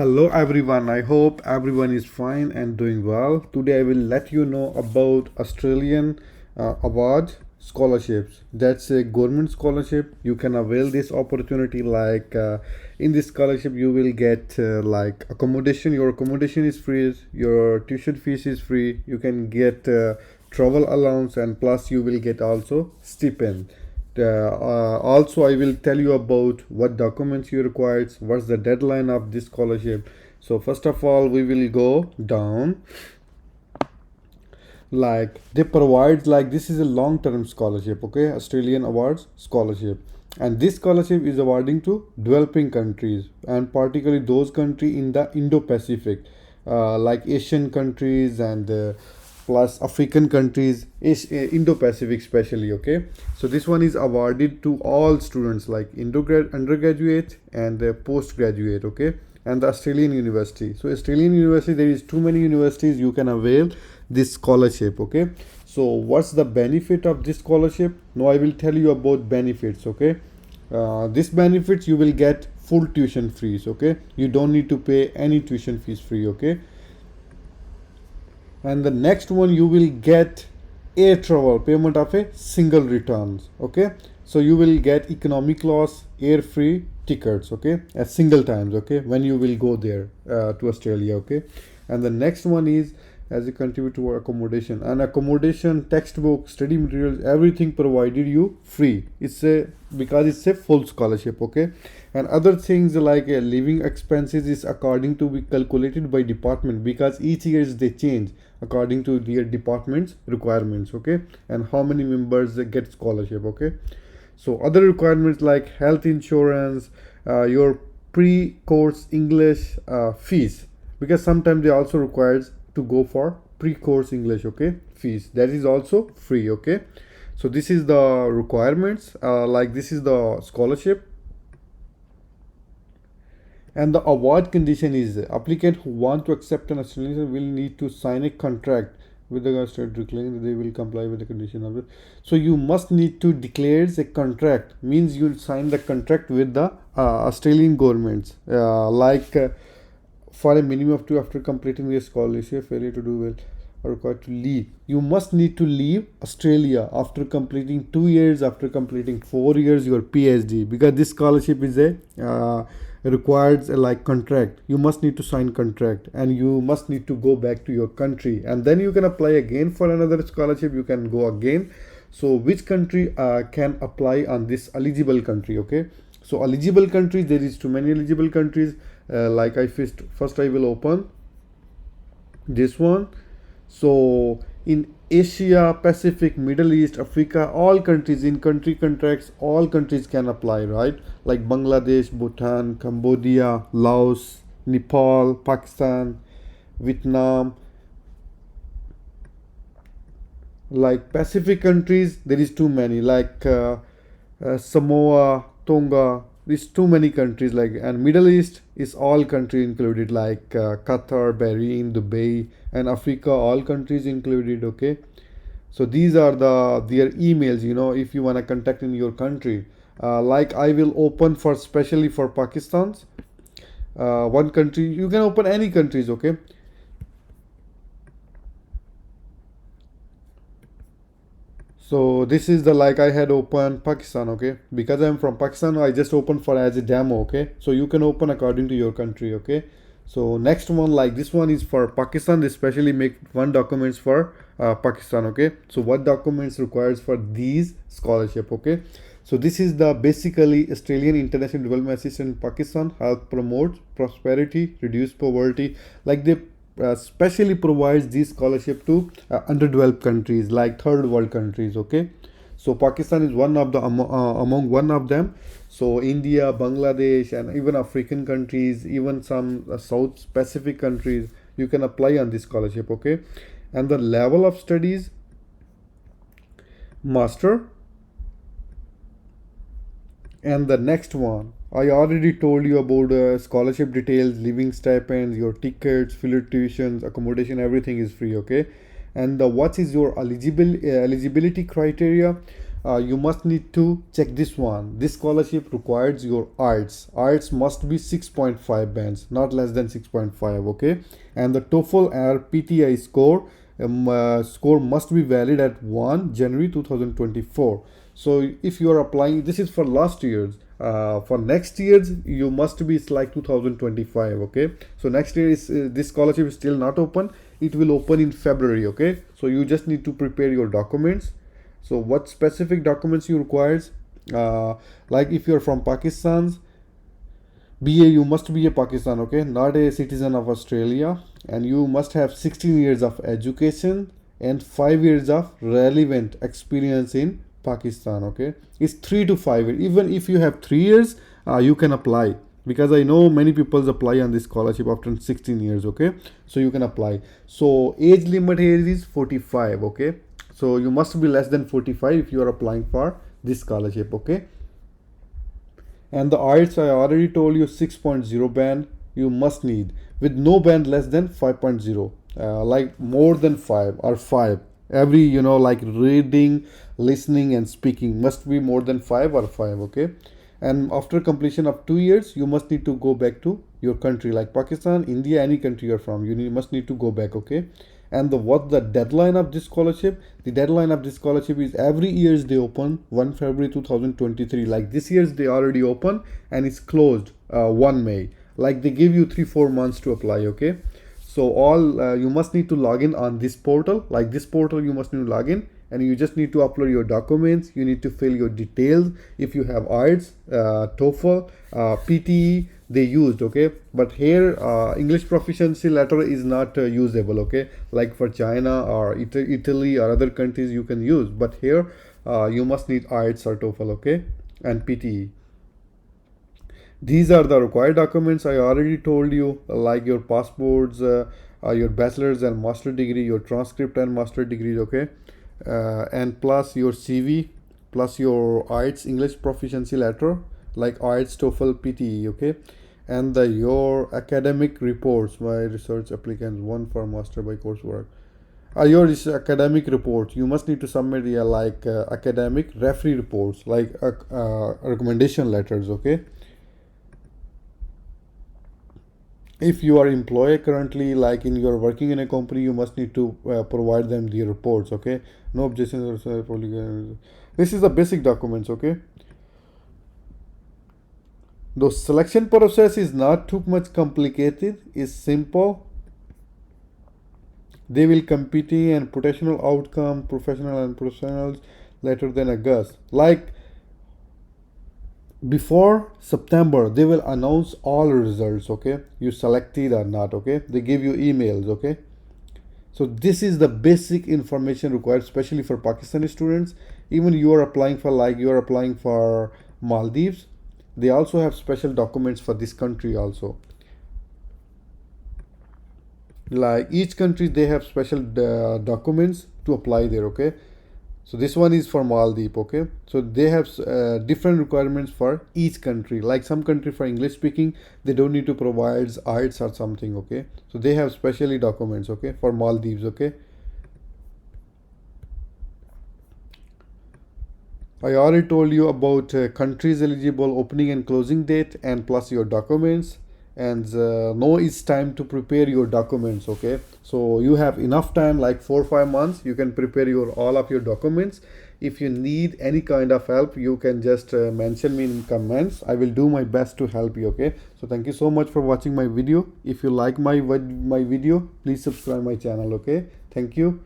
Hello everyone, I hope everyone is fine and doing well. Today I will let you know about Australian award scholarships. That's a government scholarship. You can avail this opportunity in this scholarship you will get like accommodation. Your accommodation is free, your tuition fees is free. You can get travel allowance and plus you will get also stipend. Also, I will tell you about what documents you require, what's the deadline of this scholarship. So first of all, we will go down. Like they provide like this is a long-term scholarship, okay? Australian Awards scholarship, and this scholarship is awarding to developing countries and particularly those countries in the Indo-Pacific, like Asian countries and plus African countries, Indo-Pacific especially. Okay, so this one is awarded to all students like undergraduate and postgraduate. Okay, and the Australian university. So Australian university, there is too many universities you can avail this scholarship. Okay, so what's the benefit of this scholarship? Now I will tell you about benefits. Okay, this benefits you will get full tuition fees. Okay, you don't need to pay any tuition fees free. Okay, and the next one you will get air travel payment of a single returns. Okay, so you will get economic class air free tickets. Okay, at single times. Okay, when you will go there to Australia. Okay, and the next one is as a contribute to accommodation, and accommodation, textbook, study materials, everything provided you free. It's a because it's a full scholarship. Okay, and other things like living expenses is according to be calculated by department because each year they change according to their department's requirements. Okay, and how many members get scholarship. Okay, so other requirements like health insurance, your pre-course English fees, because sometimes they also requires to go for pre-course English. Okay, fees that is also free. Okay, so this is the requirements, like this is the scholarship. And the award condition is applicant who want to accept an Australian will need to sign a contract with the state declaring that they will comply with the condition of it. So you must need to declare a contract, means you'll sign the contract with the Australian governments, for a minimum of two after completing the scholarship. Failure to do well are required to leave. You must need to leave Australia after completing 2 years, after completing 4 years your PhD, because this scholarship is a requires a like contract. You must need to sign contract and you must need to go back to your country, and then you can apply again for another scholarship. You can go again. So which country can apply on this eligible country? Okay, so eligible countries, there is too many eligible countries. Like I first I will open this one. So in Asia, Pacific, Middle East, Africa, all countries in country contracts, all countries can apply, right? Like Bangladesh, Bhutan, Cambodia, Laos, Nepal, Pakistan, Vietnam. Like Pacific countries, there is too many, like Samoa, Tonga. There's too many countries. Like, and Middle East is all countries included, like Qatar, Bahrain, Dubai, and Africa, all countries included. Okay, so these are their emails. If you wanna contact in your country, like I will open for specially for Pakistan's one country. You can open any countries. Okay, so this is the like I had opened Pakistan. Okay, because I'm from Pakistan, I just opened for as a demo. Okay, so you can open according to your country. Okay, so next one, like this one is for Pakistan. They specially make one documents for Pakistan. Okay, so what documents requires for these scholarship? Okay, so this is the basically Australian International Development Assistance in Pakistan help promote prosperity, reduce poverty. Like they specially provides this scholarship to underdeveloped countries like third world countries. Okay, so Pakistan is one of the among one of them. So India, Bangladesh, and even African countries, even some South Pacific countries, you can apply on this scholarship. Okay, and the level of studies, master. And the next one, I already told you about scholarship details, living stipends, your tickets, filler tuitions, accommodation, everything is free. Okay, and what is your eligibility criteria? you must need to check this one. This scholarship requires your arts must be 6.5 bands, not less than 6.5, okay? And the TOEFL or PTI score must be valid at 1 January 2024. So if you are applying, this is for last year's. For next year's, you must be, it's like 2025, okay? So next year is this scholarship is still not open. It will open in February, okay? So you just need to prepare your documents. So what specific documents you requires? Like if you're from Pakistan, BA, you must be a Pakistan, okay, not a citizen of Australia, and you must have 16 years of education and 5 years of relevant experience in Pakistan, okay. It's 3 to 5 years. Even if you have 3 years, you can apply, because I know many people apply on this scholarship after 16 years, okay. So you can apply. So age limit here is 45, okay. So you must be less than 45 if you are applying for this scholarship, okay. And the arts, I already told you, 6.0 band you must need, with no band less than 5.0, like more than 5 or 5. Every, like reading, listening and speaking must be more than 5 or 5, okay. And after completion of 2 years, you must need to go back to your country, like Pakistan, India, any country you're from, must need to go back, okay. And what the deadline of this scholarship? The deadline of this scholarship is every years they open 1 February 2023. Like this year's they already open and it's closed 1 May. Like they give you 3-4 months to apply, okay. So all you must need to log in on this portal. Like this portal you must need to log in, and you just need to upload your documents. You need to fill your details. If you have arts, TOEFL, PTE, they used, okay. But here English proficiency letter is not usable, okay. Like for China or Italy or other countries you can use, but here you must need arts or TOEFL, okay, and PTE. These are the required documents. I already told you, like your passports, your bachelor's and master degree, your transcript and master degrees, okay, and plus your CV, plus your arts English proficiency letter, like arts, TOEFL, PTE, okay, and your academic reports by research applicants, one for master by coursework. Your academic reports you must need to submit, like academic referee reports, like recommendation letters, okay. If you are employee currently, like you're working in a company, you must need to provide them the reports, okay. No objections or polygon. This is the basic documents, okay. The selection process is not too much complicated, it's simple. They will competing and professional outcome, professional and professionals later than August. Like before September they will announce all results, okay, you selected or not, okay. They give you emails, okay. So this is the basic information required, especially for Pakistani students. Even you are applying for, like you are applying for Maldives, they also have special documents for this country also. Like each country they have special documents to apply there, okay. So this one is for Maldives, okay. So they have different requirements for each country. Like some country for English speaking, they don't need to provide arts or something, okay. So they have specially documents, okay, for Maldives, okay. I already told you about countries eligible, opening and closing date, and plus your documents. And now it's time to prepare your documents, okay. So you have enough time, like 4-5 months you can prepare all of your documents. If you need any kind of help, you can just mention me in comments. I will do my best to help you, okay. So thank you so much for watching my video. If you like my video, please subscribe my channel, okay. Thank you.